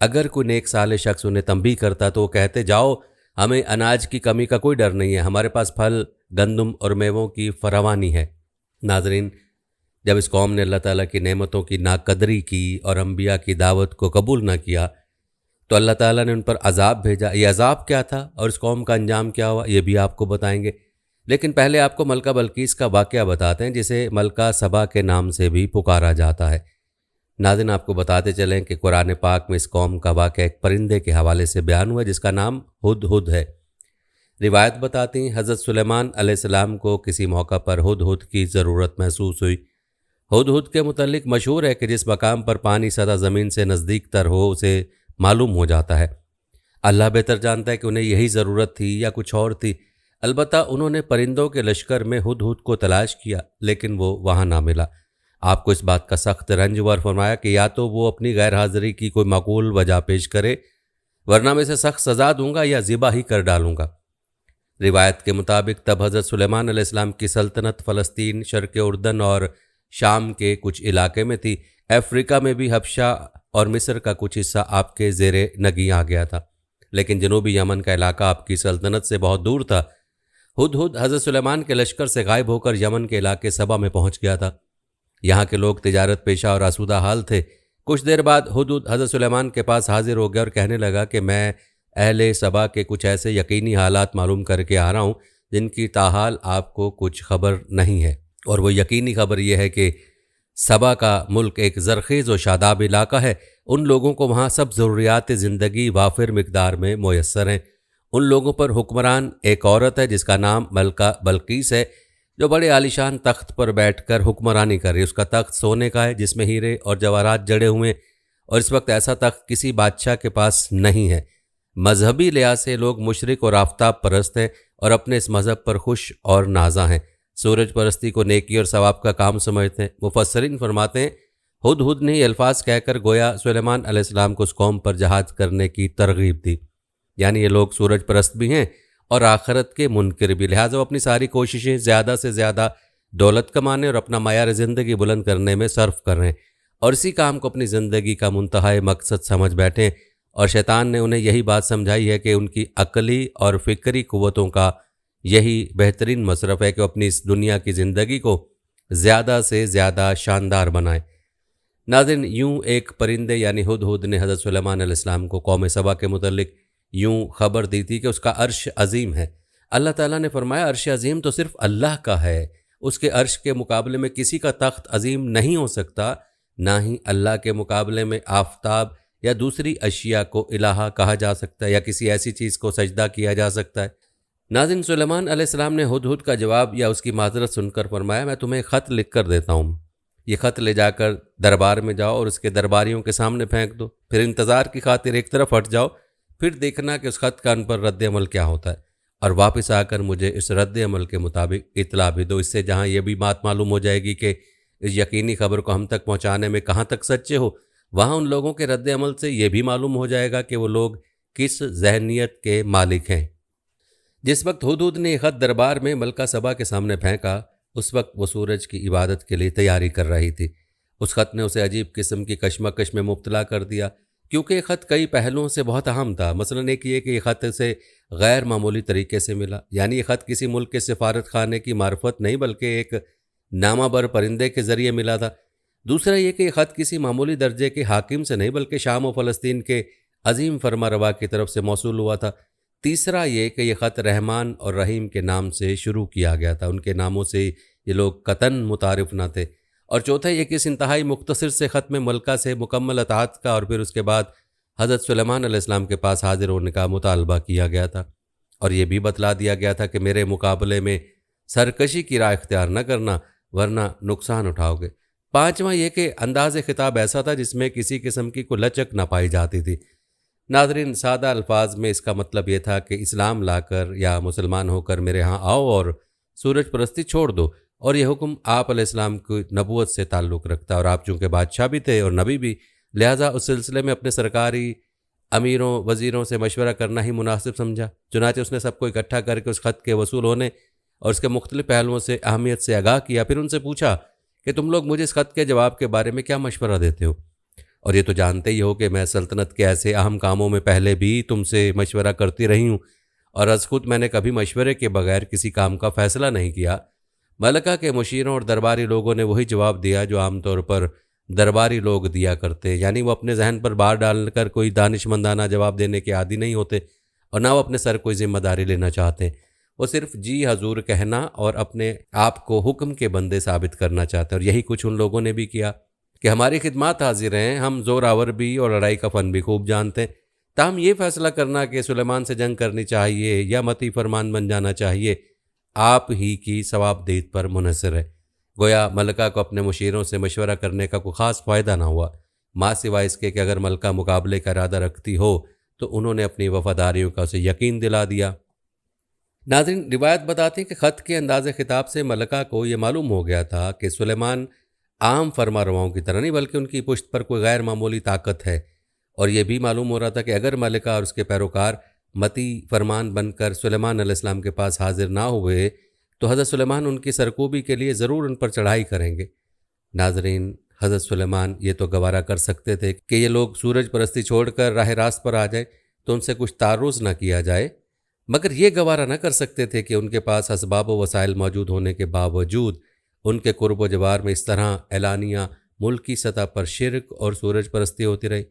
اگر کوئی نیک صالح شخص انہیں تنبیہ کرتا تو وہ کہتے جاؤ، ہمیں اناج کی کمی کا کوئی ڈر نہیں ہے، ہمارے پاس پھل، گندم اور میووں کی فراوانی ہے۔ ناظرین، جب اس قوم نے اللہ تعالیٰ کی نعمتوں کی ناقدری کی اور انبیاء کی دعوت کو قبول نہ کیا تو اللہ تعالیٰ نے ان پر عذاب بھیجا۔ یہ عذاب کیا تھا اور اس قوم کا انجام کیا ہوا یہ بھی آپ کو بتائیں گے، لیکن پہلے آپ کو ملکہ بلقیس کا واقعہ بتاتے ہیں، جسے ملکہ سبا کے نام سے بھی پکارا جاتا ہے۔ ناظرین، آپ کو بتاتے چلیں کہ قرآن پاک میں اس قوم کا واقعہ ایک پرندے کے حوالے سے بیان ہوا ہے جس کا نام ہدہد ہے۔ روایت بتاتی ہیں حضرت سلیمان علیہ السلام کو کسی موقع پر ہدہد کی ضرورت محسوس ہوئی۔ ہدہد کے متعلق مشہور ہے کہ جس مقام پر پانی سطح زمین سے نزدیک تر ہو اسے معلوم ہو جاتا ہے۔ اللہ بہتر جانتا ہے کہ انہیں یہی ضرورت تھی یا کچھ اور تھی، البتہ انہوں نے پرندوں کے لشکر میں ہدہد کو تلاش کیا لیکن وہ وہاں نہ ملا۔ آپ کو اس بات کا سخت رنج ہوا اور فرمایا کہ یا تو وہ اپنی غیر حاضری کی کوئی معقول وجہ پیش کرے ورنہ میں اسے سخت سزا دوں گا یا ذبح ہی کر ڈالوں گا۔ روایت کے مطابق تب حضرت سلیمان علیہ السلام کی سلطنت فلسطین، شرق اردن اور شام کے کچھ علاقے میں تھی۔ افریقہ میں بھی حبشہ اور مصر کا کچھ حصہ آپ کے زیر نگیں آ گیا تھا، لیکن جنوبی یمن کا علاقہ آپ کی سلطنت سے بہت دور تھا۔ ہدہد حضرت سلیمان کے لشکر سے غائب ہو کر یمن کے علاقے سبا میں پہنچ گیا تھا۔ یہاں کے لوگ تجارت پیشہ اور آسودہ حال تھے۔ کچھ دیر بعد ہدہد حضرت سلیمان کے پاس حاضر ہو گیا اور کہنے لگا کہ میں اہل سبا کے کچھ ایسے یقینی حالات معلوم کر کے آ رہا ہوں جن کی تاحال آپ کو کچھ خبر نہیں ہے، اور وہ یقینی خبر یہ ہے کہ سبا کا ملک ایک زرخیز و شاداب علاقہ ہے۔ ان لوگوں کو وہاں سب ضروریات زندگی وافر مقدار میں میسر ہیں۔ ان لوگوں پر حکمران ایک عورت ہے جس کا نام ملکہ بلقیس ہے، جو بڑے عالیشان تخت پر بیٹھ کر حکمرانی کر رہی ہے۔ اس کا تخت سونے کا ہے جس میں ہیرے اور جواہرات جڑے ہوئے ہیں، اور اس وقت ایسا تخت کسی بادشاہ کے پاس نہیں ہے۔ مذہبی لحاظ سے لوگ مشرک اور آفتاب پرست ہیں اور اپنے اس مذہب پر خوش اور نازاں ہیں۔ سورج پرستی کو نیکی اور ثواب کا کام سمجھتے ہیں۔ مفسرین فرماتے ہیں ہدہد نے یہ الفاظ کہہ کر گویا سلیمان علیہ السلام کو اس قوم پر جہاد کرنے کی ترغیب دی، یعنی یہ لوگ سورج پرست بھی ہیں اور آخرت کے منکر بھی، لہٰذا وہ اپنی ساری کوششیں زیادہ سے زیادہ دولت کمانے اور اپنا معیار زندگی بلند کرنے میں صرف کر رہے ہیں، اور اسی کام کو اپنی زندگی کا منتہائی مقصد سمجھ بیٹھے ہیں۔ اور شیطان نے انہیں یہی بات سمجھائی ہے کہ ان کی عقلی اور فکری قوتوں کا یہی بہترین مصرف ہے کہ وہ اپنی اس دنیا کی زندگی کو زیادہ سے زیادہ شاندار بنائیں۔ ناظرین، یوں ایک پرندے یعنی ہدہد نے حضرت سلیمان علیہ السلام کو قوم سبا کے متعلق یوں خبر دی تھی کہ اس کا عرش عظیم ہے۔ اللہ تعالیٰ نے فرمایا عرش عظیم تو صرف اللہ کا ہے، اس کے عرش کے مقابلے میں کسی کا تخت عظیم نہیں ہو سکتا، نہ ہی اللہ کے مقابلے میں آفتاب یا دوسری اشیاء کو الہ کہا جا سکتا ہے یا کسی ایسی چیز کو سجدہ کیا جا سکتا ہے۔ ناظرین، سلیمان علیہ السلام نے ہدہد کا جواب یا اس کی معذرت سن کر فرمایا میں تمہیں خط لکھ کر دیتا ہوں، یہ خط لے جا کر دربار میں جاؤ اور اس کے درباریوں کے سامنے پھینک دو، پھر انتظار کی خاطر ایک طرف ہٹ جاؤ، پھر دیکھنا کہ اس خط کا ان پر رد عمل کیا ہوتا ہے، اور واپس آ کر مجھے اس رد عمل کے مطابق اطلاع بھی دو۔ اس سے جہاں یہ بھی بات معلوم ہو جائے گی کہ اس یقینی خبر کو ہم تک پہنچانے میں کہاں تک سچے ہو، وہاں ان لوگوں کے رد عمل سے یہ بھی معلوم ہو جائے گا کہ وہ لوگ کس ذہنیت کے مالک ہیں۔ جس وقت ہدہد نے یہ خط دربار میں ملکہ سبا کے سامنے پھینکا، اس وقت وہ سورج کی عبادت کے لیے تیاری کر رہی تھی۔ اس خط نے اسے عجیب قسم کی کشمکش میں مبتلا کر دیا، کیونکہ یہ خط کئی پہلوؤں سے بہت اہم تھا۔ مثلاً ایک یہ کہ یہ خط اسے غیر معمولی طریقے سے ملا، یعنی یہ خط کسی ملک کے سفارت خانے کی معرفت نہیں بلکہ ایک نامہ بر پرندے کے ذریعے ملا تھا۔ دوسرا یہ کہ یہ خط کسی معمولی درجے کے حاکم سے نہیں بلکہ شام و فلسطین کے عظیم فرما روا کی طرف سے موصول ہوا تھا۔ تیسرا یہ کہ یہ خط رحمان اور رحیم کے نام سے شروع کیا گیا تھا، ان کے ناموں سے یہ لوگ قطعاً متعارف نہ تھے۔ اور چوتھا یہ کہ اس انتہائی مختصر سے خط میں ملکہ سے مکمل اطاعت کا اور پھر اس کے بعد حضرت سلیمان علیہ السلام کے پاس حاضر ہونے کا مطالبہ کیا گیا تھا، اور یہ بھی بتلا دیا گیا تھا کہ میرے مقابلے میں سرکشی کی راہ اختیار نہ کرنا ورنہ نقصان اٹھاؤ گے۔ پانچواں یہ کہ انداز خطاب ایسا تھا جس میں کسی قسم کی کوئی لچک نہ پائی جاتی تھی۔ ناظرین، سادہ الفاظ میں اس کا مطلب یہ تھا کہ اسلام لا کر یا مسلمان ہو کر میرے ہاں آؤ اور سورج پرستی چھوڑ دو، اور یہ حکم آپ علیہ السلام کی نبوت سے تعلق رکھتا ہے، اور آپ چونکہ بادشاہ بھی تھے اور نبی بھی، لہٰذا اس سلسلے میں اپنے سرکاری امیروں وزیروں سے مشورہ کرنا ہی مناسب سمجھا۔ چنانچہ اس نے سب کو اکٹھا کر کے اس خط کے وصول ہونے اور اس کے مختلف پہلوؤں سے اہمیت سے آگاہ کیا، پھر ان سے پوچھا کہ تم لوگ مجھے اس خط کے جواب کے بارے میں کیا مشورہ دیتے ہو، اور یہ تو جانتے ہی ہو کہ میں سلطنت کے ایسے اہم کاموں میں پہلے بھی تم سے مشورہ کرتی رہی ہوں، اور از خود میں نے کبھی مشورے کے بغیر کسی کام کا فیصلہ نہیں کیا۔ ملکہ کے مشیروں اور درباری لوگوں نے وہی جواب دیا جو عام طور پر درباری لوگ دیا کرتے، یعنی وہ اپنے ذہن پر بار ڈال کر کوئی دانشمندانہ جواب دینے کے عادی نہیں ہوتے، اور نہ وہ اپنے سر کوئی ذمہ داری لینا چاہتے۔ وہ صرف جی حضور کہنا اور اپنے آپ کو حکم کے بندے ثابت کرنا چاہتے، اور یہی کچھ ان لوگوں نے بھی کیا کہ ہماری خدمات حاضر ہیں، ہم زور آور بھی اور لڑائی کا فن بھی خوب جانتے ہیں، تاہم یہ فیصلہ کرنا کہ سلیمان سے جنگ کرنی چاہیے یا متی فرمان بن جانا چاہیے آپ ہی کی ثواب دید پر منحصر ہے۔ گویا ملکہ کو اپنے مشیروں سے مشورہ کرنے کا کوئی خاص فائدہ نہ ہوا، ماں سوائے اس کے کہ اگر ملکہ مقابلے کا ارادہ رکھتی ہو تو انہوں نے اپنی وفاداریوں کا اسے یقین دلا دیا۔ ناظرین، روایت بتاتی ہے کہ خط کے انداز خطاب سے ملکہ کو یہ معلوم ہو گیا تھا کہ سلیمان عام فرما رواؤں کی طرح نہیں بلکہ ان کی پشت پر کوئی غیر معمولی طاقت ہے، اور یہ بھی معلوم ہو رہا تھا کہ اگر ملکہ اور اس کے پیروکار متی فرمان بن کر سلیمان علیہ السلام کے پاس حاضر نہ ہوئے تو حضرت سلیمان ان کی سرکوبی کے لیے ضرور ان پر چڑھائی کریں گے۔ ناظرین، حضرت سلیمان یہ تو گوارا کر سکتے تھے کہ یہ لوگ سورج پرستی چھوڑ کر راہ راست پر آ جائیں تو ان سے کچھ تعرض نہ کیا جائے، مگر یہ گوارا نہ کر سکتے تھے کہ ان کے پاس اسباب و وسائل موجود ہونے کے باوجود ان کے قرب و جوار میں اس طرح اعلانیہ ملکی سطح پر شرک اور سورج پرستی ہوتی رہی۔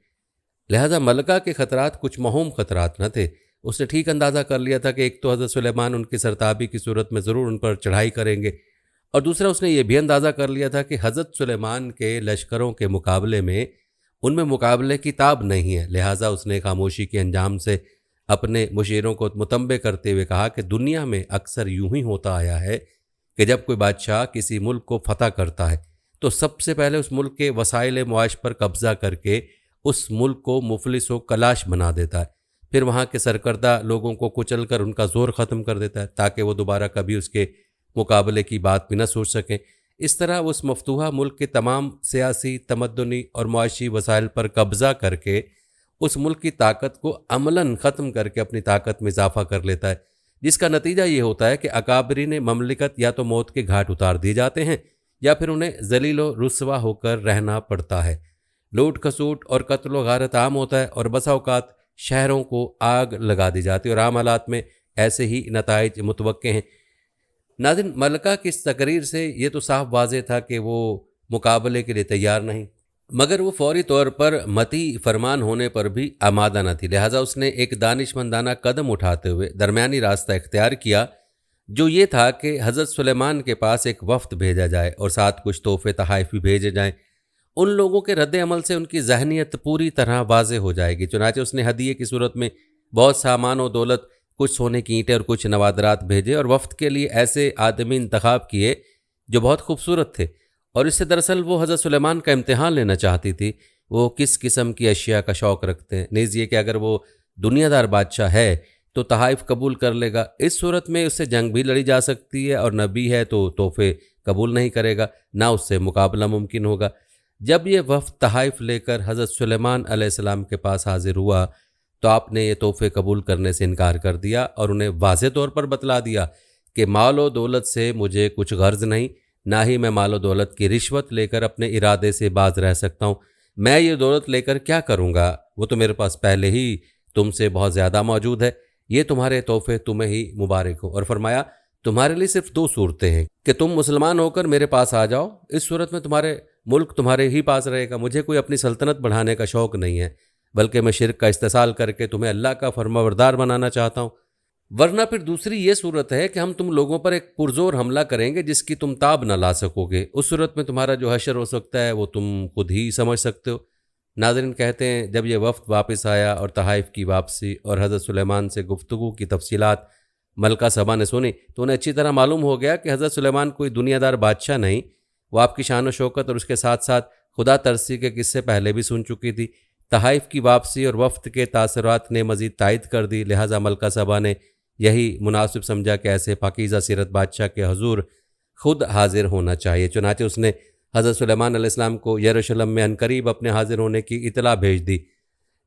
لہذا ملکہ کے خطرات کچھ مہم خطرات نہ تھے، اس نے ٹھیک اندازہ کر لیا تھا کہ ایک تو حضرت سلیمان ان کی سرتابی کی صورت میں ضرور ان پر چڑھائی کریں گے، اور دوسرا اس نے یہ بھی اندازہ کر لیا تھا کہ حضرت سلیمان کے لشکروں کے مقابلے میں ان میں مقابلے کی تاب نہیں ہے۔ لہٰذا اس نے خاموشی کے انجام سے اپنے مشیروں کو متنبہ کرتے ہوئے کہا کہ دنیا میں اکثر یوں ہی ہوتا آیا ہے کہ جب کوئی بادشاہ کسی ملک کو فتح کرتا ہے تو سب سے پہلے اس ملک کے وسائل معاش پر قبضہ کر کے اس ملک کو مفلس و کلاش بنا دیتا ہے، پھر وہاں کے سرکردہ لوگوں کو کچل کر ان کا زور ختم کر دیتا ہے تاکہ وہ دوبارہ کبھی اس کے مقابلے کی بات بھی نہ سوچ سکیں۔ اس طرح وہ اس مفتوحہ ملک کے تمام سیاسی، تمدنی اور معاشی وسائل پر قبضہ کر کے اس ملک کی طاقت کو عملاً ختم کر کے اپنی طاقت میں اضافہ کر لیتا ہے، جس کا نتیجہ یہ ہوتا ہے کہ اکابرین مملکت یا تو موت کے گھاٹ اتار دیے جاتے ہیں یا پھر انہیں ذلیل و رسوا ہو کر رہنا پڑتا ہے۔ لوٹ کھسوٹ اور قتل و غارت عام ہوتا ہے، اور بسا اوقات شہروں کو آگ لگا دی جاتی ہے، اور عام حالات میں ایسے ہی نتائج متوقع ہیں۔ ناظرین، ملکہ کی اس تقریر سے یہ تو صاف واضح تھا کہ وہ مقابلے کے لیے تیار نہیں، مگر وہ فوری طور پر متی فرمان ہونے پر بھی آمادہ نہ تھی۔ لہٰذا اس نے ایک دانشمندانہ قدم اٹھاتے ہوئے درمیانی راستہ اختیار کیا، جو یہ تھا کہ حضرت سلیمان کے پاس ایک وفد بھیجا جائے اور ساتھ کچھ تحفے تحائف بھی بھیجے جائیں۔ ان لوگوں کے رد عمل سے ان کی ذہنیت پوری طرح واضح ہو جائے گی۔ چنانچہ اس نے ہدیے کی صورت میں بہت سامان و دولت، کچھ سونے کی اینٹیں اور کچھ نوادرات بھیجے، اور وفد کے لیے ایسے آدمی انتخاب کیے جو بہت خوبصورت تھے، اور اس سے دراصل وہ حضرت سلیمان کا امتحان لینا چاہتی تھی وہ کس قسم کی اشیاء کا شوق رکھتے ہیں، نیز یہ کہ اگر وہ دنیا دار بادشاہ ہے تو تحائف قبول کر لے گا، اس صورت میں اس سے جنگ بھی لڑی جا سکتی ہے، اور نبی ہے تو تحفے قبول نہیں کرے گا، نہ اس سے مقابلہ ممکن ہوگا۔ جب یہ وفد تحائف لے کر حضرت سلیمان علیہ السلام کے پاس حاضر ہوا تو آپ نے یہ تحفے قبول کرنے سے انکار کر دیا اور انہیں واضح طور پر بتلا دیا کہ مال و دولت سے مجھے کچھ غرض نہیں، نہ ہی میں مال و دولت کی رشوت لے کر اپنے ارادے سے باز رہ سکتا ہوں۔ میں یہ دولت لے کر کیا کروں گا؟ وہ تو میرے پاس پہلے ہی تم سے بہت زیادہ موجود ہے، یہ تمہارے تحفے تمہیں ہی مبارک ہو۔ اور فرمایا تمہارے لیے صرف دو صورتیں ہیں کہ تم مسلمان ہو کر میرے پاس آ جاؤ، اس صورت میں تمہارے ملک تمہارے ہی پاس رہے گا، مجھے کوئی اپنی سلطنت بڑھانے کا شوق نہیں ہے، بلکہ میں شرک کا استحصال کر کے تمہیں اللہ کا فرمانبردار بنانا چاہتا ہوں۔ ورنہ پھر دوسری یہ صورت ہے کہ ہم تم لوگوں پر ایک پرزور حملہ کریں گے جس کی تم تاب نہ لا سکو گے، اس صورت میں تمہارا جو حشر ہو سکتا ہے وہ تم خود ہی سمجھ سکتے ہو۔ ناظرین، کہتے ہیں جب یہ وفد واپس آیا اور تحائف کی واپسی اور حضرت سلیمان سے گفتگو کی تفصیلات ملکہ سبا نے سنی تو انہیں اچھی طرح معلوم ہو گیا کہ حضرت سلیمان کوئی دنیا دار بادشاہ نہیں، وہ آپ کی شان و شوکت اور اس کے ساتھ ساتھ خدا ترسی کے قصے پہلے بھی سن چکی تھی۔ تحائف کی واپسی اور وفد کے تاثرات نے مزید تائید کر دی، لہٰذا ملکہ سبا نے یہی مناسب سمجھا کہ ایسے پاکیزہ سیرت بادشاہ کے حضور خود حاضر ہونا چاہیے۔ چنانچہ اس نے حضرت سلیمان علیہ السلام کو یروشلم میں عنقریب اپنے حاضر ہونے کی اطلاع بھیج دی۔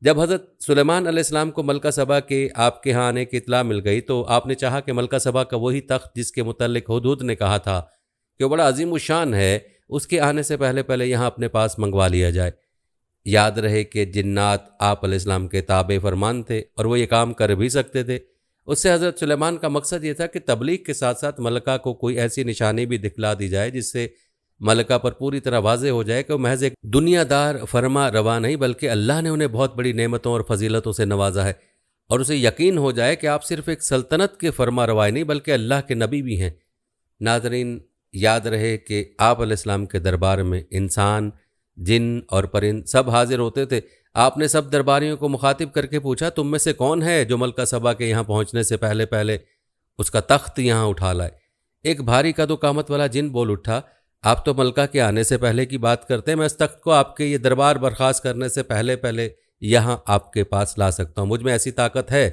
جب حضرت سلیمان علیہ السلام کو ملکہ سبا کے آپ کے ہاں آنے کی اطلاع مل گئی تو آپ نے چاہا کہ ملکہ سبا کا وہی تخت جس کے متعلق ہدہد نے کہا تھا کہ وہ بڑا عظیم الشان ہے، اس کے آنے سے پہلے یہاں اپنے پاس منگوا لیا جائے۔ یاد رہے کہ جنات آپ علیہ السلام کے تابع فرمان تھے اور وہ یہ کام کر بھی سکتے تھے۔ اس سے حضرت سلیمان کا مقصد یہ تھا کہ تبلیغ کے ساتھ ساتھ ملکہ کو کوئی ایسی نشانی بھی دکھلا دی جائے جس سے ملکہ پر پوری طرح واضح ہو جائے کہ وہ محض ایک دنیا دار فرما روا نہیں بلکہ اللہ نے انہیں بہت بڑی نعمتوں اور فضیلتوں سے نوازا ہے، اور اسے یقین ہو جائے کہ آپ صرف ایک سلطنت کے فرما روا نہیں بلکہ اللہ کے نبی بھی ہیں۔ ناظرین، یاد رہے کہ آپ علیہ السلام کے دربار میں انسان، جن اور پرند سب حاضر ہوتے تھے۔ آپ نے سب درباریوں کو مخاطب کر کے پوچھا، تم میں سے کون ہے جو ملکہ سبا کے یہاں پہنچنے سے پہلے پہلے اس کا تخت یہاں اٹھا لائے؟ ایک بھاری قد و قامت والا جن بول اٹھا، آپ تو ملکہ کے آنے سے پہلے کی بات کرتے ہیں، میں اس تخت کو آپ کے یہ دربار برخاست کرنے سے پہلے پہلے یہاں آپ کے پاس لا سکتا ہوں، مجھ میں ایسی طاقت ہے۔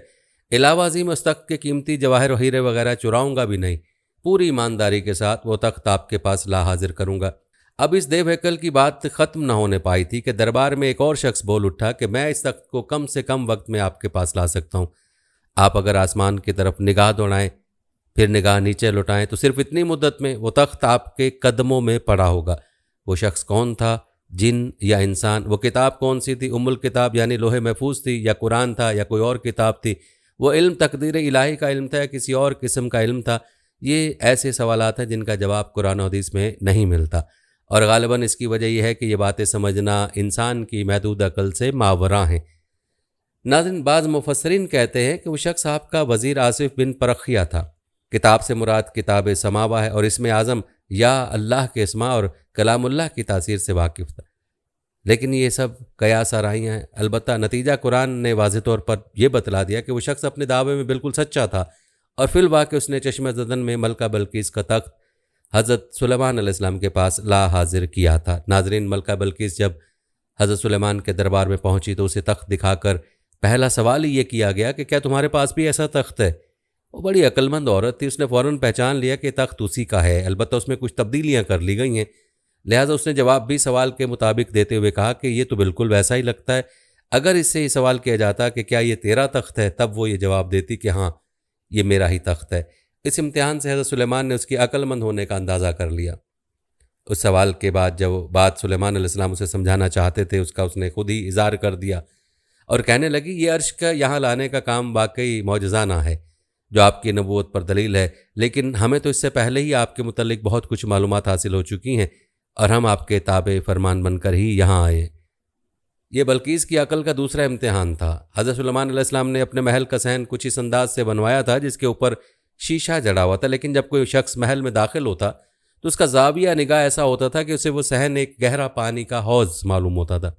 علاوہ ازیں میں اس تخت کے قیمتی جواہر و ہیرے وغیرہ چراؤں گا بھی نہیں، پوری ایمانداری کے ساتھ وہ تخت آپ کے پاس لا حاضر کروں گا۔ اب اس دیو ہیکل کی بات ختم نہ ہونے پائی تھی کہ دربار میں ایک اور شخص بول اٹھا کہ میں اس تخت کو کم سے کم وقت میں آپ کے پاس لا سکتا ہوں۔ آپ اگر آسمان کی طرف نگاہ دوڑائیں پھر نگاہ نیچے لوٹائیں تو صرف اتنی مدت میں وہ تخت آپ کے قدموں میں پڑا ہوگا۔ وہ شخص کون تھا؟ جن یا انسان؟ وہ کتاب کون سی تھی؟ ام الکتاب یعنی لوح محفوظ تھی، یا قرآن تھا، یا کوئی اور کتاب تھی؟ وہ علم تقدیر الہی کا علم تھا یا کسی اور قسم کا علم تھا؟ یہ ایسے سوالات ہیں جن کا جواب قرآن و حدیث میں نہیں ملتا، اور غالباً اس کی وجہ یہ ہے کہ یہ باتیں سمجھنا انسان کی محدود عقل سے ماوراء ہیں۔ ناظرین، بعض مفسرین کہتے ہیں کہ وہ شخص آپ کا وزیر آصف بن پرخیہ تھا۔ کتاب سے مراد کتاب سماوہ ہے، اور اسم اعظم یا اللہ کے اسماء اور کلام اللہ کی تاثیر سے واقف تھا۔ لیکن یہ سب قیاس آرائیاں ہیں۔ البتہ نتیجہ قرآن نے واضح طور پر یہ بتلا دیا کہ وہ شخص اپنے دعوے میں بالکل سچا تھا، اور فی الواقع اس نے چشمہ زدن میں ملکہ بلقیس کا تخت حضرت سلیمان علیہ السلام کے پاس لا حاضر کیا تھا۔ ناظرین، ملکہ بلقیس جب حضرت سلیمان کے دربار میں پہنچی تو اسے تخت دکھا کر پہلا سوال ہی یہ کیا گیا کہ کیا تمہارے پاس بھی ایسا تخت ہے؟ وہ بڑی عقل مند عورت تھی، اس نے فوراً پہچان لیا کہ تخت اسی کا ہے، البتہ اس میں کچھ تبدیلیاں کر لی گئی ہیں، لہٰذا اس نے جواب بھی سوال کے مطابق دیتے ہوئے کہا کہ یہ تو بالکل ویسا ہی لگتا ہے۔ اگر اس سے یہ سوال کیا جاتا کہ کیا یہ تیرا تخت ہے، تب وہ یہ جواب دیتی کہ ہاں یہ میرا ہی تخت ہے۔ اس امتحان سے حضرت سلیمان نے اس کی عقل مند ہونے کا اندازہ کر لیا۔ اس سوال کے بعد جب بات سلیمان علیہ السلام اسے سمجھانا چاہتے تھے، اس نے خود ہی اظہار کر دیا اور کہنے لگی، یہ عرش کا یہاں لانے کا کام واقعی معجزانہ ہے جو آپ کی نبوت پر دلیل ہے، لیکن ہمیں تو اس سے پہلے ہی آپ کے متعلق بہت کچھ معلومات حاصل ہو چکی ہیں اور ہم آپ کے تابع فرمان بن کر ہی یہاں آئے۔ یہ بلقیس کی عقل کا دوسرا امتحان تھا۔ حضرت سلیمان علیہ السلام نے اپنے محل کا صحن کچھ اس انداز سے بنوایا تھا جس کے اوپر شیشہ جڑا ہوا تھا، لیکن جب کوئی شخص محل میں داخل ہوتا تو اس کا زاویہ نگاہ ایسا ہوتا تھا کہ اسے وہ صحن ایک گہرا پانی کا حوض معلوم ہوتا تھا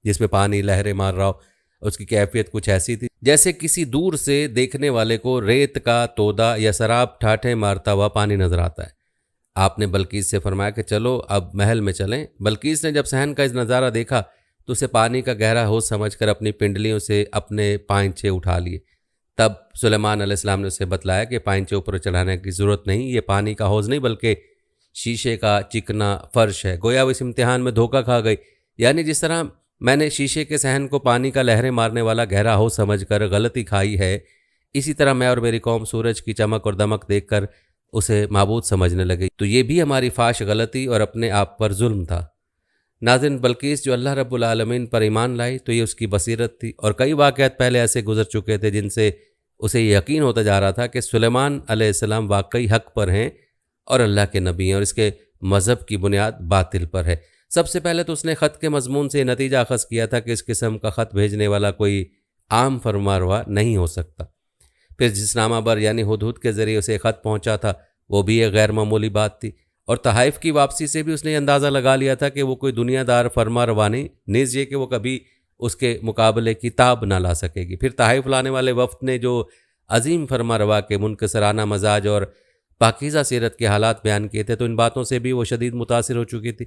جس میں پانی لہریں مار رہا ہو۔ اس کی کیفیت کچھ ایسی تھی جیسے کسی دور سے دیکھنے والے کو ریت کا تودا یا سراب ٹھاٹھیں مارتا ہوا پانی نظر آتا ہے۔ آپ نے بلقیس سے فرمایا کہ چلو اب محل میں چلیں۔ بلقیس نے جب صحن کا اس نظارہ دیکھا تو اسے پانی کا گہرا حوض سمجھ کر اپنی پنڈلیوں سے اپنے پائنچے اٹھا لیے۔ تب سلیمان علیہ السلام نے اسے بتلایا کہ پائنچے اوپر چڑھانے کی ضرورت نہیں، یہ پانی کا حوض نہیں بلکہ شیشے کا چکنا فرش ہے۔ گویا وہ اس امتحان میں دھوکہ کھا گئی، یعنی جس طرح میں نے شیشے کے صحن کو پانی کا لہریں مارنے والا گہرا حوض سمجھ کر غلطی کھائی ہے، اسی طرح میں اور میری قوم سورج کی چمک اور دمک دیکھ کر اسے معبود سمجھنے لگی، تو یہ بھی ہماری فاش غلطی اور اپنے آپ پر ظلم تھا۔ ناظرین، بلقیس جو اللہ رب العالمین پر ایمان لائی تو یہ اس کی بصیرت تھی، اور کئی واقعات پہلے ایسے گزر چکے تھے جن سے اسے یہ یقین ہوتا جا رہا تھا کہ سلیمان علیہ السلام واقعی حق پر ہیں اور اللہ کے نبی ہیں، اور اس کے مذہب کی بنیاد باطل پر ہے۔ سب سے پہلے تو اس نے خط کے مضمون سے یہ نتیجہ اخذ کیا تھا کہ اس قسم کا خط بھیجنے والا کوئی عام فرمانروا نہیں ہو سکتا۔ پھر جس نامہ بر یعنی ہدہد کے ذریعے اسے خط پہنچا تھا وہ بھی ایک غیر معمولی بات تھی، اور تحائف کی واپسی سے بھی اس نے یہ اندازہ لگا لیا تھا کہ وہ کوئی دنیا دار فرما روا نہیں، نیز یہ کہ وہ کبھی اس کے مقابلے کی تاب نہ لا سکے گی۔ پھر تحائف لانے والے وفد نے جو عظیم فرما روا کے منکسرانہ مزاج اور پاکیزہ سیرت کے حالات بیان کیے تھے تو ان باتوں سے بھی وہ شدید متاثر ہو چکی تھی۔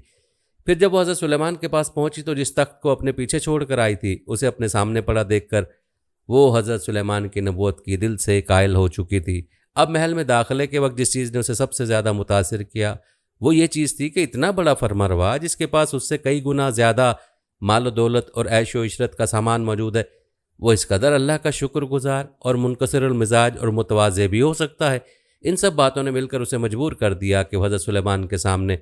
پھر جب وہ حضرت سلیمان کے پاس پہنچی تو جس تخت کو اپنے پیچھے چھوڑ کر آئی تھی اسے اپنے سامنے پڑا دیکھ کر وہ حضرت سلیمان کی نبوت کی دل سے قائل ہو چکی تھی۔ اب محل میں داخلے کے وقت جس چیز نے اسے سب سے زیادہ متاثر کیا وہ یہ چیز تھی کہ اتنا بڑا فرمانروا جس کے پاس اس سے کئی گنا زیادہ مال و دولت اور عیش و عشرت کا سامان موجود ہے، وہ اس قدر اللہ کا شکر گزار اور منکسر المزاج اور متواضع بھی ہو سکتا ہے۔ ان سب باتوں نے مل کر اسے مجبور کر دیا کہ وہ حضرت سلیمان کے سامنے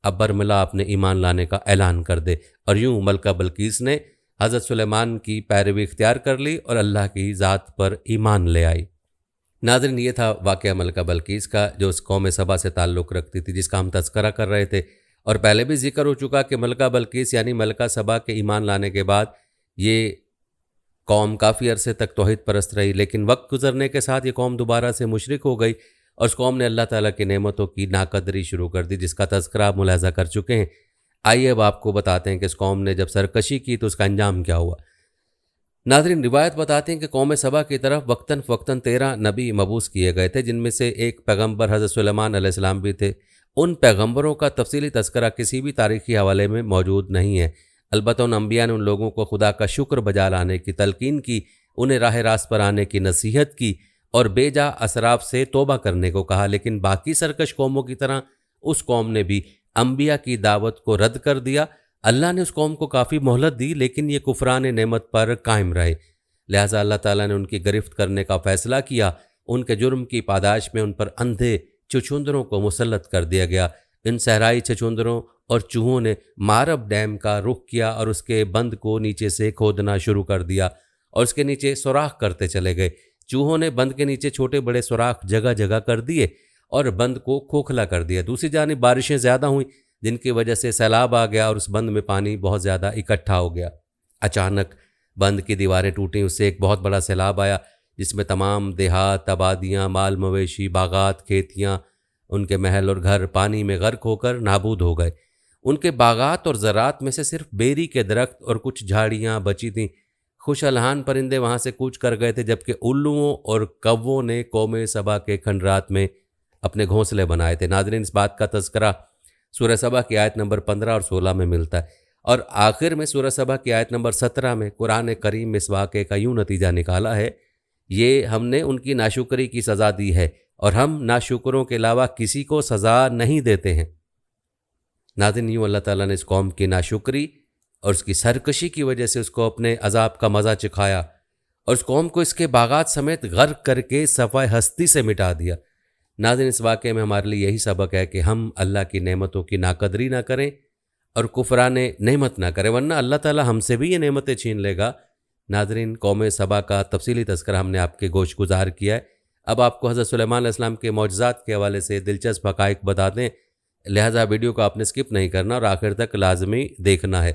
اب برملا اپنے ایمان لانے کا اعلان کر دے۔ اور یوں ملکہ بلقیس نے حضرت سلیمان کی پیروی اختیار کر لی اور اللہ کی ذات پر ایمان لے آئی۔ ناظرین، یہ تھا واقعہ ملکہ بلقیس کا جو اس قوم سبا سے تعلق رکھتی تھی، جس کا ہم تذکرہ کر رہے تھے۔ اور پہلے بھی ذکر ہو چکا کہ ملکہ بلقیس یعنی ملکہ سبا کے ایمان لانے کے بعد یہ قوم کافی عرصے تک توحید پرست رہی، لیکن وقت گزرنے کے ساتھ یہ قوم دوبارہ سے مشرک ہو گئی اور اس قوم نے اللہ تعالیٰ کی نعمتوں کی ناقدری شروع کر دی، جس کا تذکرہ آپ ملاحظہ کر چکے ہیں۔ آئیے اب آپ کو بتاتے ہیں کہ اس قوم نے جب سرکشی کی تو اس کا انجام کیا ہوا۔ ناظرین، روایت بتاتے ہیں کہ قوم سبا کی طرف وقتاً فوقتاً 13 نبی مبعوث کیے گئے تھے، جن میں سے ایک پیغمبر حضرت سلیمان علیہ السلام بھی تھے۔ ان پیغمبروں کا تفصیلی تذکرہ کسی بھی تاریخی حوالے میں موجود نہیں ہے، البتہ ان انبیاء نے ان لوگوں کو خدا کا شکر بجا لانے کی تلقین کی، انہیں راہ راست پر آنے کی نصیحت کی اور بے جا اسراف سے توبہ کرنے کو کہا۔ لیکن باقی سرکش قوموں کی طرح اس قوم نے بھی انبیاء کی دعوت کو رد کر دیا۔ اللہ نے اس قوم کو کافی مہلت دی، لیکن یہ کفران نعمت پر قائم رہے، لہٰذا اللہ تعالیٰ نے ان کی گرفت کرنے کا فیصلہ کیا۔ ان کے جرم کی پاداش میں ان پر اندھے چچندروں کو مسلط کر دیا گیا۔ ان صحرائی چچندروں اور چوہوں نے مارب ڈیم کا رخ کیا اور اس کے بند کو نیچے سے کھودنا شروع کر دیا اور اس کے نیچے سوراخ کرتے چلے گئے۔ چوہوں نے بند کے نیچے چھوٹے بڑے سوراخ جگہ جگہ کر دیے اور بند کو کھوکھلا کر دیا۔ دوسری جانب بارشیں زیادہ ہوئیں، جن کی وجہ سے سیلاب آ گیا اور اس بند میں پانی بہت زیادہ اکٹھا ہو گیا۔ اچانک بند کی دیواریں ٹوٹیں، اس سے ایک بہت بڑا سیلاب آیا، جس میں تمام دیہات، آبادیاں، مال مویشی، باغات، کھیتیاں، ان کے محل اور گھر پانی میں غرق ہو کر نابود ہو گئے۔ ان کے باغات اور زراعت میں سے صرف بیری کے درخت اور کچھ جھاڑیاں بچی تھیں۔ خوش الحان پرندے وہاں سے کوچ کر گئے تھے، جبکہ الوؤں اور کووں نے قوم سبا کے کھنڈرات میں اپنے گھونسلے بنائے تھے۔ ناظرین، اس بات کا تذکرہ سورہ سبا کی آیت نمبر 15 اور 16 میں ملتا ہے، اور آخر میں سورہ سبا کی آیت نمبر 17 میں قرآن کریم اس واقعے کا یوں نتیجہ نکالا ہے: یہ ہم نے ان کی ناشکری کی سزا دی ہے اور ہم ناشکروں کے علاوہ کسی کو سزا نہیں دیتے ہیں۔ ناظرین، یوں اللہ تعالیٰ نے اس قوم کی ناشکری اور اس کی سرکشی کی وجہ سے اس کو اپنے عذاب کا مزہ چکھایا اور اس قوم کو اس کے باغات سمیت غرق کر کے صفائے ہستی سے مٹا دیا۔ ناظرین، اس واقعے میں ہمارے لیے یہی سبق ہے کہ ہم اللہ کی نعمتوں کی ناقدری نہ کریں اور کفران نعمت نہ کریں، ورنہ اللہ تعالیٰ ہم سے بھی یہ نعمتیں چھین لے گا۔ ناظرین، قوم سبا کا تفصیلی تذکرہ ہم نے آپ کے گوش گزار کیا ہے۔ اب آپ کو حضرت سلیمان علیہ السلام کے معجزات کے حوالے سے دلچسپ حقائق بتا دیں، لہٰذا ویڈیو کو آپ نے سکپ نہیں کرنا اور آخر تک لازمی دیکھنا ہے۔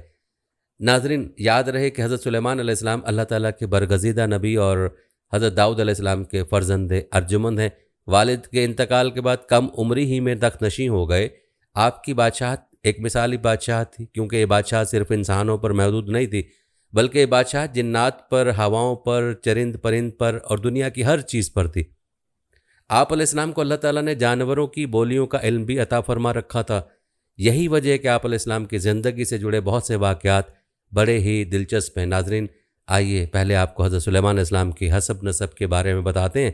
ناظرین، یاد رہے کہ حضرت سلیمان علیہ السلام اللہ تعالیٰ کے برگزیدہ نبی اور حضرت داؤد علیہ السلام کے فرزند ارجمند ہیں۔ والد کے انتقال کے بعد کم عمری ہی میں تخت نشین ہو گئے۔ آپ کی بادشاہت ایک مثالی بادشاہت تھی، کیونکہ یہ بادشاہت صرف انسانوں پر محدود نہیں تھی، بلکہ یہ بادشاہت جنات پر، ہواؤں پر، چرند پرند پر اور دنیا کی ہر چیز پر تھی۔ آپ علیہ السلام کو اللہ تعالیٰ نے جانوروں کی بولیوں کا علم بھی عطا فرما رکھا تھا۔ یہی وجہ ہے کہ آپ علیہ السلام کی زندگی سے جڑے بہت سے واقعات بڑے ہی دلچسپ ہیں۔ ناظرین، آئیے پہلے آپ کو حضرت سلیمان علیہ السلام کی حسب نسب کے بارے میں بتاتے ہیں۔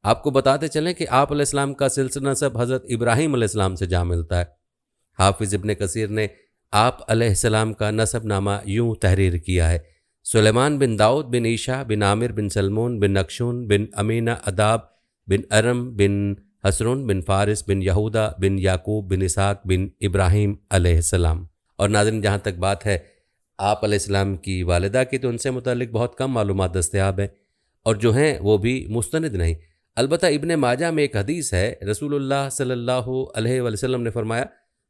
آپ کو بتاتے چلیں کہ آپ علیہ السلام کا سلسلہ نسب حضرت ابراہیم علیہ السلام سے جا ملتا ہے۔ حافظ ابن کثیر نے آپ علیہ السلام کا نسب نامہ یوں تحریر کیا ہے: سلیمان بن داؤد بن عیشا بن عامر بن سلمون بن نقشون بن امینہ اداب بن ارم بن حسرون بن فارس بن یہودا بن یعقوب بن اسحاق بن ابراہیم علیہ السلام۔ اور ناظرین، جہاں تک بات ہے آپ علیہ السلام کی والدہ کی، تو ان سے متعلق بہت کم معلومات دستیاب ہیں، اور جو ہیں وہ بھی مستند نہیں۔ البتہ ابن ماجہ میں ایک حدیث ہے، رسول اللہ صلی اللہ علیہ وسلم نے فرمایا،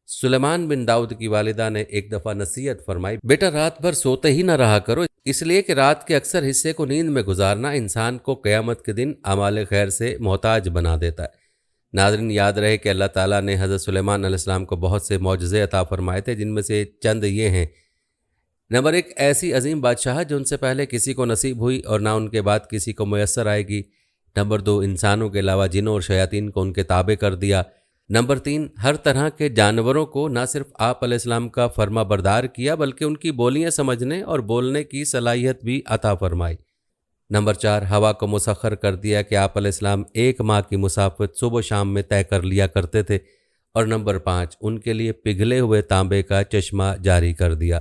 سلیمان بن داؤد کی والدہ نے ایک دفعہ نصیحت فرمائی: بیٹا رات بھر سوتے ہی نہ رہا کرو، اس لیے کہ رات کے اکثر حصے کو نیند میں گزارنا انسان کو قیامت کے دن اعمال خیر سے محتاج بنا دیتا ہے۔ ناظرین، یاد رہے کہ اللہ تعالیٰ نے حضرت سلیمان علیہ السلام کو بہت سے معجزے عطا فرمائے تھے، جن میں سے چند یہ ہیں: نمبر 1، ایسی عظیم بادشاہت جو ان سے پہلے کسی کو نصیب ہوئی اور نہ ان کے بعد کسی کو میسر آئے گی۔ نمبر 2، انسانوں کے علاوہ جنوں اور شیاطین کو ان کے تابع کر دیا۔ نمبر 3، ہر طرح کے جانوروں کو نہ صرف آپ علیہ السلام کا فرما بردار کیا، بلکہ ان کی بولیاں سمجھنے اور بولنے کی صلاحیت بھی عطا فرمائی۔ نمبر 4، ہوا کو مسخر کر دیا کہ آپ علیہ السلام 1 ماہ کی مسافت صبح و شام میں طے کر لیا کرتے تھے۔ اور نمبر 5، ان کے لیے پگھلے ہوئے تانبے کا چشمہ جاری کر دیا۔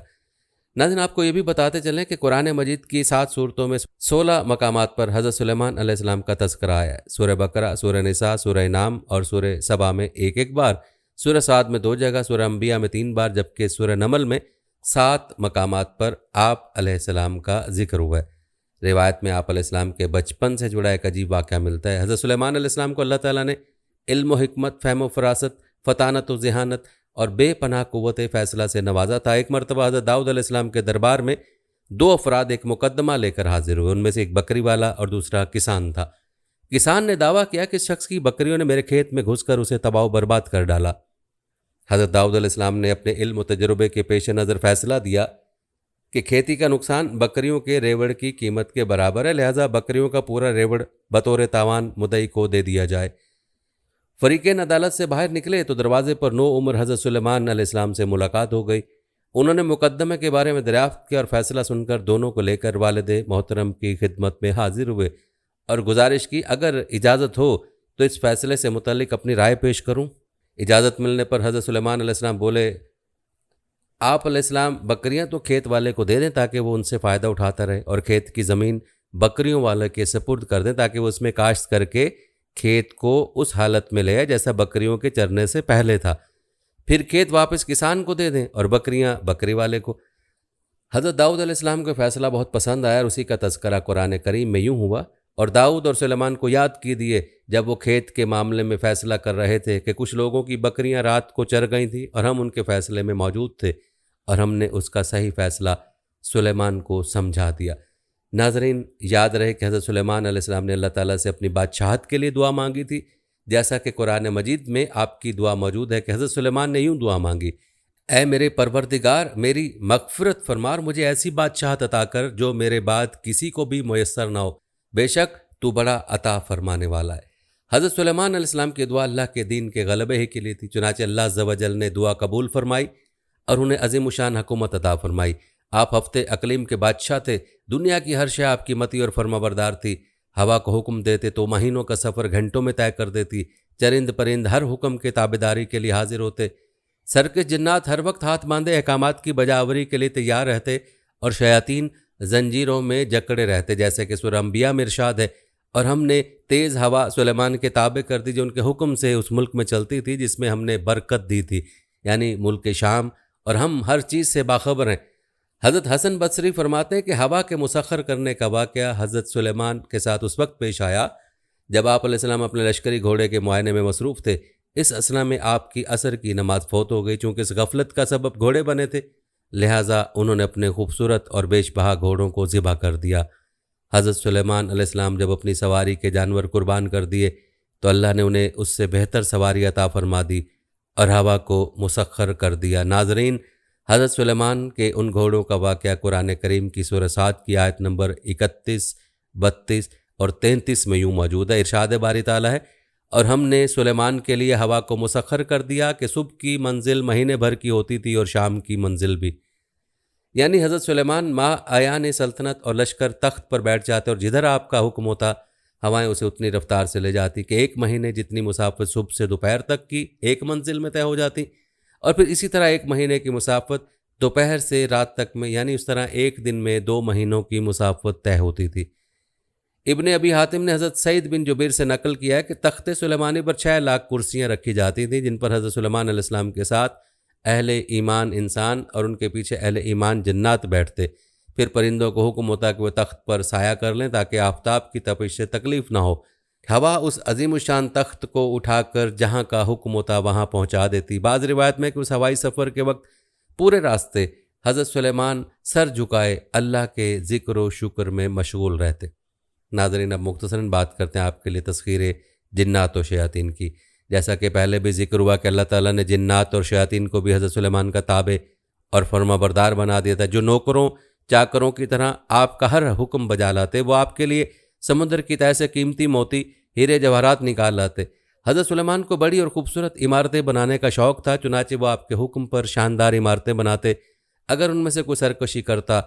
ناظرین، آپ کو یہ بھی بتاتے چلیں کہ قرآن مجید کی 7 صورتوں میں 16 مقامات پر حضرت سلیمان علیہ السلام کا تذکرہ آیا ہے۔ سورہ بقرہ، سورہ نساء، سورہ نام اور سورہ سبا میں ایک ایک بار، سورہ صاد میں 2 جگہ، سورہ انبیاء میں 3 بار، جبکہ سورہ نمل میں 7 مقامات پر آپ علیہ السلام کا ذکر ہوا ہے۔ روایت میں آپ علیہ السلام کے بچپن سے جڑا ایک عجیب واقعہ ملتا ہے۔ حضرت سلیمان علیہ السلام کو اللہ تعالیٰ نے علم و حکمت، فہم و فراست، فطانت و ذہانت اور بے پناہ قوت فیصلہ سے نوازا تھا۔ ایک مرتبہ حضرت داؤد علیہ السلام کے دربار میں 2 افراد ایک مقدمہ لے کر حاضر ہوئے، ان میں سے ایک بکری والا اور دوسرا کسان تھا۔ کسان نے دعویٰ کیا کہ اس شخص کی بکریوں نے میرے کھیت میں گھس کر اسے تباہ و برباد کر ڈالا۔ حضرت داؤد علیہ السلام نے اپنے علم و تجربے کے پیش نظر فیصلہ دیا کہ کھیتی کا نقصان بکریوں کے ریوڑ کی قیمت کے برابر ہے، لہذا بکریوں کا پورا ریوڑ بطور تاوان مدعی کو دے دیا جائے۔ فریقین عدالت سے باہر نکلے تو دروازے پر نو عمر حضرت سلیمان علیہ السلام سے ملاقات ہو گئی۔ انہوں نے مقدمے کے بارے میں دریافت کیا اور فیصلہ سن کر دونوں کو لے کر والد محترم کی خدمت میں حاضر ہوئے اور گزارش کی اگر اجازت ہو تو اس فیصلے سے متعلق اپنی رائے پیش کروں۔ اجازت ملنے پر حضرت سلیمان علیہ السلام بولے، آپ علیہ السلام بکریاں تو کھیت والے کو دے دیں تاکہ وہ ان سے فائدہ اٹھاتا رہے، اور کھیت کی زمین بکریوں والے کے سپرد کر دیں تاکہ وہ اس میں کاشت کر کے کھیت کو اس حالت میں لے آئے جیسا بکریوں کے چرنے سے پہلے تھا، پھر کھیت واپس کسان کو دے دیں اور بکریاں بکری والے کو۔ حضرت داؤد علیہ السلام کو فیصلہ بہت پسند آیا اور اسی کا تذکرہ قرآن کریم میں یوں ہوا، اور داؤد اور سلیمان کو یاد کی دیے جب وہ کھیت کے معاملے میں فیصلہ کر رہے تھے کہ کچھ لوگوں کی بکریاں رات کو چر گئی تھیں اور ہم ان کے فیصلے میں موجود تھے اور ہم نے اس کا صحیح فیصلہ سلیمان کو سمجھا دیا۔ ناظرین، یاد رہے کہ حضرت سلیمان علیہ السلام نے اللہ تعالیٰ سے اپنی بادشاہت کے لیے دعا مانگی تھی، جیسا کہ قرآن مجید میں آپ کی دعا موجود ہے کہ حضرت سلیمان نے یوں دعا مانگی، اے میرے پروردگار، میری مغفرت فرما اور مجھے ایسی بادشاہت عطا کر جو میرے بعد کسی کو بھی میسر نہ ہو، بے شک تو بڑا عطا فرمانے والا ہے۔ حضرت سلیمان علیہ السلام کی دعا اللہ کے دین کے غلبے ہی کے لیے تھی، چنانچہ اللہ عز و جل نے دعا قبول فرمائی اور انہیں عظیم الشان حکومت عطا فرمائی۔ آپ ہفتے اقلیم کے بادشاہ تھے، دنیا کی ہر شے آپ کی متی اور فرما بردار تھی۔ ہوا کو حکم دیتے تو مہینوں کا سفر گھنٹوں میں طے کر دیتی، چرند پرند ہر حکم کے تابعداری کے لیے حاضر ہوتے، سرکش جنات ہر وقت ہاتھ باندھے احکامات کی بجاوری کے لیے تیار رہتے، اور شیاطین زنجیروں میں جکڑے رہتے، جیسے کہ سورہ انبیاء میں ارشاد ہے، اور ہم نے تیز ہوا سلیمان کے تابع کر دی جو ان کے حکم سے اس ملک میں چلتی تھی جس میں ہم نے برکت دی تھی، یعنی ملک شام، اور ہم ہر چیز سے باخبر ہیں۔ حضرت حسن بصری فرماتے ہیں کہ ہوا کے مسخر کرنے کا واقعہ حضرت سلیمان کے ساتھ اس وقت پیش آیا جب آپ علیہ السلام اپنے لشکری گھوڑے کے معائنے میں مصروف تھے۔ اس اثنا میں آپ کی عصر کی نماز فوت ہو گئی، چونکہ اس غفلت کا سبب گھوڑے بنے تھے، لہٰذا انہوں نے اپنے خوبصورت اور بیش بہا گھوڑوں کو ذبح کر دیا۔ حضرت سلیمان علیہ السلام جب اپنی سواری کے جانور قربان کر دیے تو اللہ نے انہیں اس سے بہتر سواری عطا فرما دی اور ہوا کو مسخر کر دیا۔ ناظرین، حضرت سلیمان کے ان گھوڑوں کا واقعہ قرآن کریم کی سورہ صاد کی آیت نمبر 31، 32 اور 33 میں یوں موجود ہے۔ ارشاد باری تعالیٰ ہے، اور ہم نے سلیمان کے لیے ہوا کو مسخر کر دیا کہ صبح کی منزل مہینے بھر کی ہوتی تھی اور شام کی منزل بھی، یعنی حضرت سلیمان ماہ آیان سلطنت اور لشکر تخت پر بیٹھ جاتے اور جدھر آپ کا حکم ہوتا ہوائیں اسے اتنی رفتار سے لے جاتی کہ 1 مہینے جتنی مسافت صبح سے دوپہر تک کی 1 منزل میں طے ہو جاتی، اور پھر اسی طرح 1 مہینے کی مسافت دوپہر سے رات تک میں، یعنی اس طرح 1 دن میں 2 مہینوں کی مسافت طے ہوتی تھی۔ ابن ابی حاتم نے حضرت سعید بن جبیر سے نقل کیا ہے کہ تخت سلیمانی پر 6 لاکھ کرسیاں رکھی جاتی تھیں جن پر حضرت سلیمان علیہ السلام کے ساتھ اہل ایمان انسان اور ان کے پیچھے اہل ایمان جنات بیٹھتے، پھر پرندوں کو حکم ہوتا کہ وہ تخت پر سایہ کر لیں تاکہ آفتاب کی تپش سے تکلیف نہ ہو۔ ہوا اس عظیم الشان تخت کو اٹھا کر جہاں کا حکم ہوتا وہاں پہنچا دیتی۔ بعض روایت میں کہ اس ہوائی سفر کے وقت پورے راستے حضرت سلیمان سر جھکائے اللہ کے ذکر و شکر میں مشغول رہتے۔ ناظرین، اب مختصراً بات کرتے ہیں آپ کے لیے تسخیر جنات و شیاطین کی۔ جیسا کہ پہلے بھی ذکر ہوا کہ اللہ تعالیٰ نے جنات اور شیاطین کو بھی حضرت سلیمان کا تابع اور فرما بردار بنا دیا تھا، جو نوکروں چاکروں کی طرح آپ کا ہر حکم بجا لاتے۔ وہ آپ کے لیے سمندر کی تہہ سے قیمتی موتی، ہیرے جواہرات نکال لاتے۔ حضرت سلیمان کو بڑی اور خوبصورت عمارتیں بنانے کا شوق تھا، چنانچہ وہ آپ کے حکم پر شاندار عمارتیں بناتے۔ اگر ان میں سے کوئی سرکشی کرتا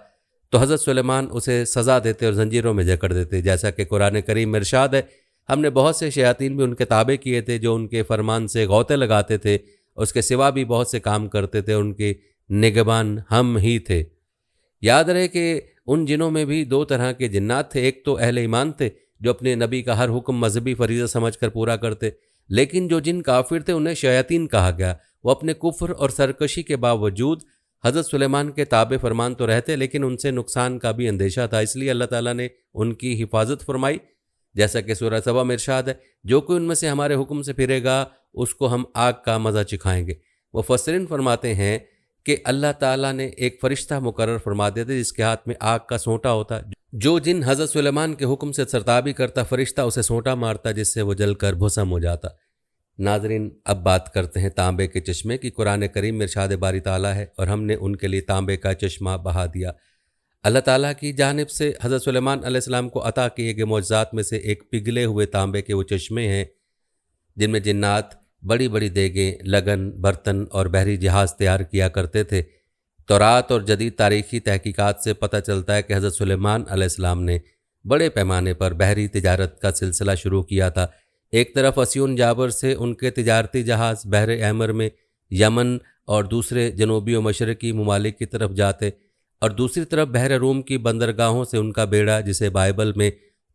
تو حضرت سلیمان اسے سزا دیتے اور زنجیروں میں جکڑ دیتے، جیسا کہ قرآن کریم میں ارشاد ہے، ہم نے بہت سے شیاطین بھی ان کے تابع کیے تھے جو ان کے فرمان سے غوطے لگاتے تھے، اس کے سوا بھی بہت سے کام کرتے تھے، ان کے نگہبان ہم ہی تھے۔ یاد رہے کہ ان جنوں میں بھی 2 طرح کے جنات تھے، ایک تو اہل ایمان تھے جو اپنے نبی کا ہر حکم مذہبی فریضہ سمجھ کر پورا کرتے، لیکن جو جن کافر تھے انہیں شیاطین کہا گیا۔ وہ اپنے کفر اور سرکشی کے باوجود حضرت سلیمان کے تابع فرمان تو رہتے، لیکن ان سے نقصان کا بھی اندیشہ تھا، اس لیے اللہ تعالیٰ نے ان کی حفاظت فرمائی۔ جیسا کہ سورہ سبا میں ارشاد ہے، جو کوئی ان میں سے ہمارے حکم سے پھرے گا اس کو ہم آگ کا مزہ چکھائیں گے۔ مفسرین فرماتے ہیں کہ اللہ تعالیٰ نے ایک فرشتہ مقرر فرما دیا تھا جس کے ہاتھ میں آگ کا سونٹا ہوتا، جو جن حضرت سلیمان کے حکم سے سرتابی کرتا، فرشتہ اسے سونٹا مارتا جس سے وہ جل کر بھسم ہو جاتا۔ ناظرین، اب بات کرتے ہیں تانبے کے چشمے کی۔ قرآن کریم میں ارشاد باری تعالیٰ ہے، اور ہم نے ان کے لیے تانبے کا چشمہ بہا دیا۔ اللہ تعالیٰ کی جانب سے حضرت سلیمان علیہ السلام کو عطا کیے گئے معجزات میں سے ایک پگھلے ہوئے تانبے کے وہ چشمے ہیں جن میں جنات بڑی بڑی دیگیں، لگن، برتن اور بحری جہاز تیار کیا کرتے تھے۔ تورات اور جدید تاریخی تحقیقات سے پتہ چلتا ہے کہ حضرت سلیمان علیہ السلام نے بڑے پیمانے پر بحری تجارت کا سلسلہ شروع کیا تھا۔ ایک طرف عسیون جابر سے ان کے تجارتی جہاز بحر احمر میں یمن اور دوسرے جنوبی و مشرقی ممالک کی طرف جاتے، اور دوسری طرف بحر روم کی بندرگاہوں سے ان کا بیڑا، جسے بائبل میں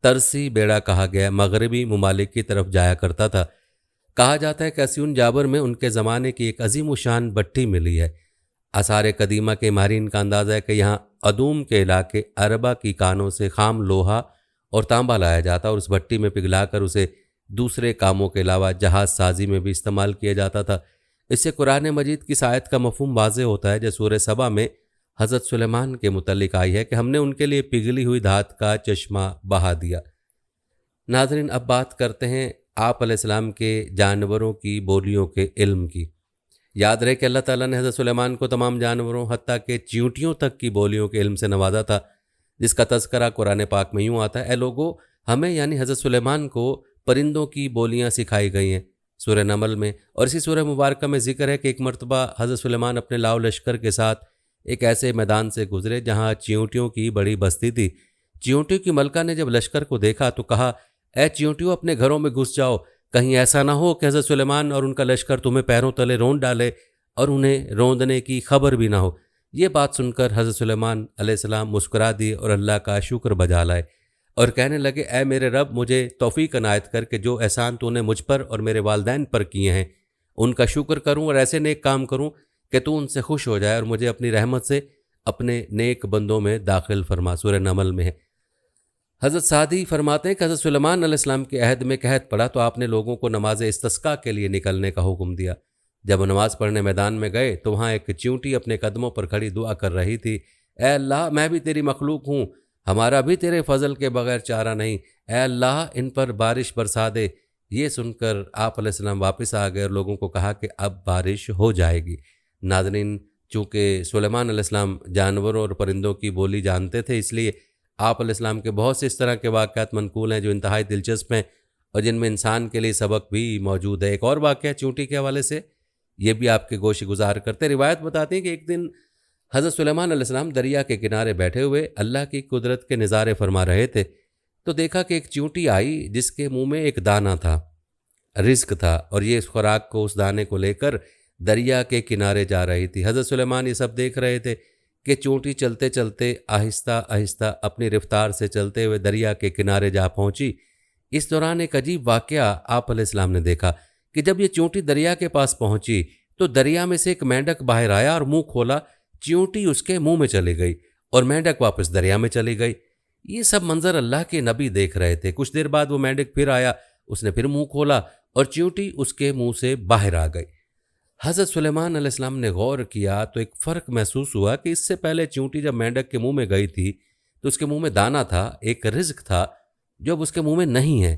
ترسی بیڑا کہا گیا، مغربی ممالک کی طرف جایا کرتا تھا۔ کہا جاتا ہے کہ عسیون جابر میں ان کے زمانے کی ایک عظیم الشان بھٹی ملی ہے۔ آثار قدیمہ کے ماہرین کا اندازہ ہے کہ یہاں ادوم کے علاقے عربہ کی کانوں سے خام لوہا اور تانبا لایا جاتا اور اس بھٹی میں پگھلا کر اسے دوسرے کاموں کے علاوہ جہاز سازی میں بھی استعمال کیا جاتا تھا۔ اس سے قرآن مجید کی آیت کا مفہوم واضح ہوتا ہے جو سورہ سبا میں حضرت سلیمان کے متعلق آئی ہے کہ ہم نے ان کے لیے پگھلی ہوئی دھات کا چشمہ بہا دیا۔ ناظرین، اب بات کرتے ہیں آپ علیہ السلام کے جانوروں کی بولیوں کے علم کی۔ یاد رہے کہ اللہ تعالیٰ نے حضرت سلیمان کو تمام جانوروں حتیٰ کہ چیونٹیوں تک کی بولیوں کے علم سے نوازا تھا، جس کا تذکرہ قرآن پاک میں یوں آتا ہے، اے لوگو، ہمیں یعنی حضرت سلیمان کو پرندوں کی بولیاں سکھائی گئی ہیں، سورہ نمل میں۔ اور اسی سورہ مبارکہ میں ذکر ہے کہ ایک مرتبہ حضرت سلیمان اپنے لاؤ لشکر کے ساتھ ایک ایسے میدان سے گزرے جہاں چیونٹیوں کی بڑی بستی تھی۔ چیونٹیوں کی ملکہ نے جب لشکر کو دیکھا تو کہا، اے چیونٹیوں، اپنے گھروں میں گھس جاؤ، کہیں ایسا نہ ہو کہ حضرت سلیمان اور ان کا لشکر تمہیں پیروں تلے رونڈ ڈالے اور انہیں روندنے کی خبر بھی نہ ہو۔ یہ بات سن کر حضرت سلیمان علیہ السلام مسکرا دیے اور اللہ کا شکر بجا لائے اور کہنے لگے، اے میرے رب، مجھے توفیق عنایت کر کہ جو احسان تو نے مجھ پر اور میرے والدین پر کیے ہیں ان کا شکر کروں اور ایسے نیک کام کروں کہ تو ان سے خوش ہو جائے اور مجھے اپنی رحمت سے اپنے نیک بندوں میں داخل فرما۔ سورہ نمل میں ہے۔ حضرت سعدی فرماتے ہیں کہ حضرت سلیمان علیہ السلام کے عہد میں قحط پڑا تو آپ نے لوگوں کو نماز استسقاء کے لیے نکلنے کا حکم دیا۔ جب وہ نماز پڑھنے میدان میں گئے تو وہاں ایک چیونٹی اپنے قدموں پر کھڑی دعا کر رہی تھی، اے اللہ، میں بھی تیری مخلوق ہوں، ہمارا بھی تیرے فضل کے بغیر چارہ نہیں، اے اللہ ان پر بارش برسا دے۔ یہ سن کر آپ علیہ السلام واپس آ گئے اور لوگوں کو کہا کہ اب بارش ہو جائے گی۔ ناظرین، چونکہ سلیمان علیہ السلام جانوروں اور پرندوں کی بولی جانتے تھے، اس لیے آپ علیہ السلام کے بہت سے اس طرح کے واقعات منقول ہیں جو انتہائی دلچسپ ہیں اور جن میں انسان کے لیے سبق بھی موجود ہے۔ ایک اور واقعہ چونٹی کے حوالے سے یہ بھی آپ کے گوش گزار کرتے ہیں۔ روایت بتاتے ہیں کہ ایک دن حضرت سلیمان علیہ السلام دریا کے کنارے بیٹھے ہوئے اللہ کی قدرت کے نظارے فرما رہے تھے تو دیکھا کہ ایک چیونٹی آئی جس کے منہ میں ایک دانہ تھا، رزق تھا، اور یہ اس خوراک کو، اس دانے کو لے کر دریا کے کنارے جا رہی تھی۔ حضرت سلیمان یہ سب دیکھ رہے تھے کہ چونٹی چلتے چلتے آہستہ آہستہ اپنی رفتار سے چلتے ہوئے دریا کے کنارے جا پہنچی۔ اس دوران ایک عجیب واقعہ آپ علیہ السلام نے دیکھا کہ جب یہ چونٹی دریا کے پاس پہنچی تو دریا میں سے ایک مینڈک باہر آیا اور منہ کھولا، چیونٹی اس کے منہ میں چلی گئی اور مینڈک واپس دریا میں چلی گئی۔ یہ سب منظر اللہ کے نبی دیکھ رہے تھے۔ کچھ دیر بعد وہ مینڈک پھر آیا، اس نے پھر منہ کھولا اور چیونٹی اس کے منہ سے باہر آ گئی۔ حضرت سلیمان علیہ السلام نے غور کیا تو ایک فرق محسوس ہوا کہ اس سے پہلے چیونٹی جب مینڈک کے منہ میں گئی تھی تو اس کے منہ میں دانہ تھا، ایک رزق تھا جو اب اس کے منہ میں نہیں ہے۔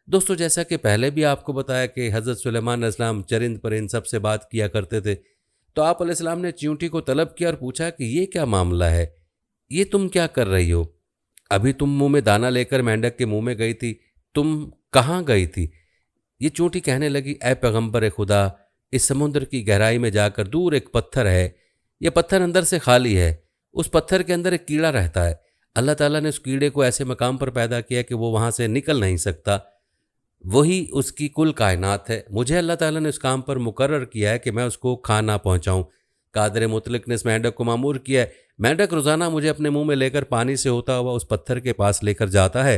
دوستو، جیسا کہ پہلے بھی آپ کو بتایا کہ حضرت سلیمان علیہ السلام چرند پرند سب سے بات کیا کرتے تھے، تو آپ علیہ السلام نے چیونٹی کو طلب کیا اور پوچھا کہ یہ کیا معاملہ ہے، یہ تم کیا کر رہی ہو؟ ابھی تم منہ میں دانہ لے کر مینڈک کے منہ میں گئی تھی، تم کہاں گئی تھی؟ یہ چیونٹی کہنے لگی، اے پیغمبر خدا، اس سمندر کی گہرائی میں جا کر دور ایک پتھر ہے، یہ پتھر اندر سے خالی ہے، اس پتھر کے اندر ایک کیڑا رہتا ہے، اللہ تعالیٰ نے اس کیڑے کو ایسے مقام پر پیدا کیا کہ وہ وہاں سے نکل نہیں سکتا، وہی اس کی کل کائنات ہے، مجھے اللہ تعالیٰ نے اس کام پر مقرر کیا ہے کہ میں اس کو کھانا پہنچاؤں۔ قادر مطلق نے اس مینڈک کو مامور کیا ہے، مینڈک روزانہ مجھے اپنے منہ میں لے کر پانی سے ہوتا ہوا اس پتھر کے پاس لے کر جاتا ہے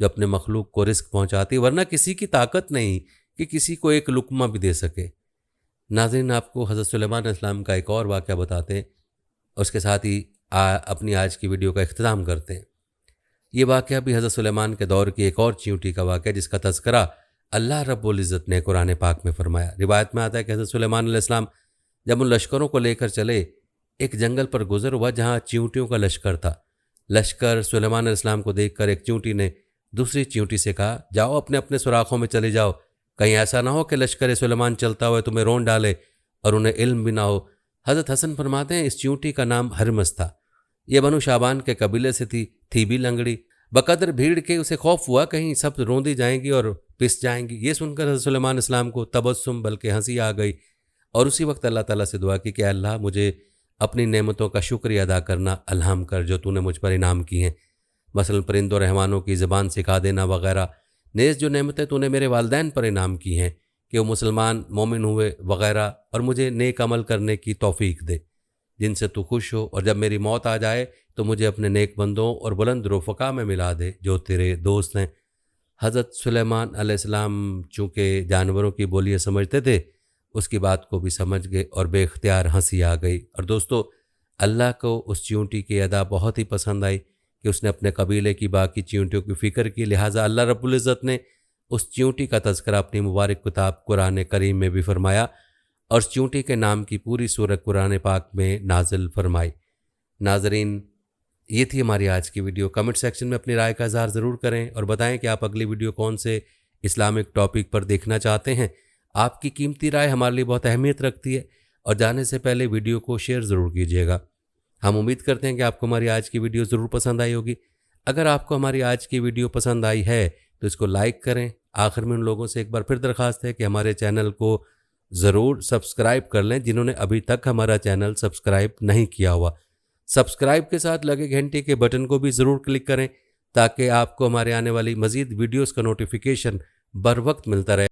جو اپنے مخلوق کو رزق پہنچاتی ہے، ورنہ کسی کی طاقت نہیں کہ کسی کو ایک لقمہ بھی دے سکے۔ ناظرین، آپ کو حضرت سلیمان علیہ السلام کا ایک اور واقعہ بتاتے ہیں، اور اس کے ساتھ ہی اپنی آج کی ویڈیو کا اختتام کرتے ہیں۔ یہ واقعہ بھی حضرت سلیمان کے دور کی ایک اور چیونٹی کا واقعہ، جس کا تذکرہ اللہ رب العزت نے قرآن پاک میں فرمایا۔ روایت میں آتا ہے کہ حضرت سلیمان علیہ السلام جب ان لشکروں کو لے کر چلے، ایک جنگل پر گزر ہوا جہاں چیونٹیوں کا لشکر تھا۔ لشکر سلیمان علیہ السلام کو دیکھ کر ایک چیونٹی نے دوسری چیونٹی سے کہا، جاؤ اپنے اپنے سوراخوں میں چلے جاؤ، کہیں ایسا نہ ہو کہ لشکر سلیمان چلتا ہوئے تمہیں رون ڈالے اور انہیں علم بھی نہ ہو۔ حضرت حسن فرماتے ہیں اس چیونٹی کا نام ہرمس تھا، یہ بنو شعبان کے قبیلے سے تھی بھی لنگڑی۔ بقدر بھیڑ کے اسے خوف ہوا کہیں سب روندی جائیں گی اور پس جائیں گی۔ یہ سن کر حضرت سلیمان علیہ السلام کو تبسم بلکہ ہنسی آ گئی، اور اسی وقت اللہ تعالیٰ سے دعا کی کہ اللہ مجھے اپنی نعمتوں کا شکریہ ادا کرنا الہام کر جو تو نے مجھ پر انعام کی ہیں، مثلا پرندوں رحمانوں کی زبان سکھا دینا وغیرہ۔ نیز جو نعمتیں تو نے میرے والدین پر انعام کی ہیں کہ وہ مسلمان مومن ہوئے وغیرہ، اور مجھے نیک عمل کرنے کی توفیق دے جن سے تو خوش ہو، اور جب میری موت آ جائے تو مجھے اپنے نیک بندوں اور بلند رفقا میں ملا دے جو تیرے دوست ہیں۔ حضرت سلیمان علیہ السلام چونکہ جانوروں کی بولیاں سمجھتے تھے، اس کی بات کو بھی سمجھ گئے اور بے اختیار ہنسی آ گئی۔ اور دوستو، اللہ کو اس چیونٹی کی ادا بہت ہی پسند آئی کہ اس نے اپنے قبیلے کی باقی چیونٹیوں کی فکر کی، لہٰذا اللہ رب العزت نے اس چیونٹی کا تذکرہ اپنی مبارک کتاب قرآن کریم میں بھی فرمایا، اور اس چیونٹی کے نام کی پوری سورت قرآن پاک میں نازل فرمائی۔ ناظرین، یہ تھی ہماری آج کی ویڈیو۔ کمنٹ سیکشن میں اپنی رائے کا اظہار ضرور کریں اور بتائیں کہ آپ اگلی ویڈیو کون سے اسلامک ٹاپک پر دیکھنا چاہتے ہیں۔ آپ کی قیمتی رائے ہمارے لیے بہت اہمیت رکھتی ہے، اور جانے سے پہلے ویڈیو کو شیئر ضرور کیجیے گا۔ ہم امید کرتے ہیں کہ آپ کو ہماری آج کی ویڈیو ضرور پسند آئی ہوگی۔ اگر آپ کو ہماری آج کی ویڈیو پسند آئی ہے تو اس کو لائک کریں۔ آخر میں ان لوگوں سے ایک بار پھر درخواست ہے کہ ہمارے چینل کو ضرور سبسکرائب کر لیں جنہوں نے ابھی تک ہمارا چینل سبسکرائب نہیں کیا ہوا۔ سبسکرائب کے ساتھ لگے گھنٹی کے بٹن کو بھی ضرور کلک کریں تاکہ آپ کو ہمارے آنے والی مزید ویڈیوز کا نوٹیفیکیشن بر وقت ملتا رہے۔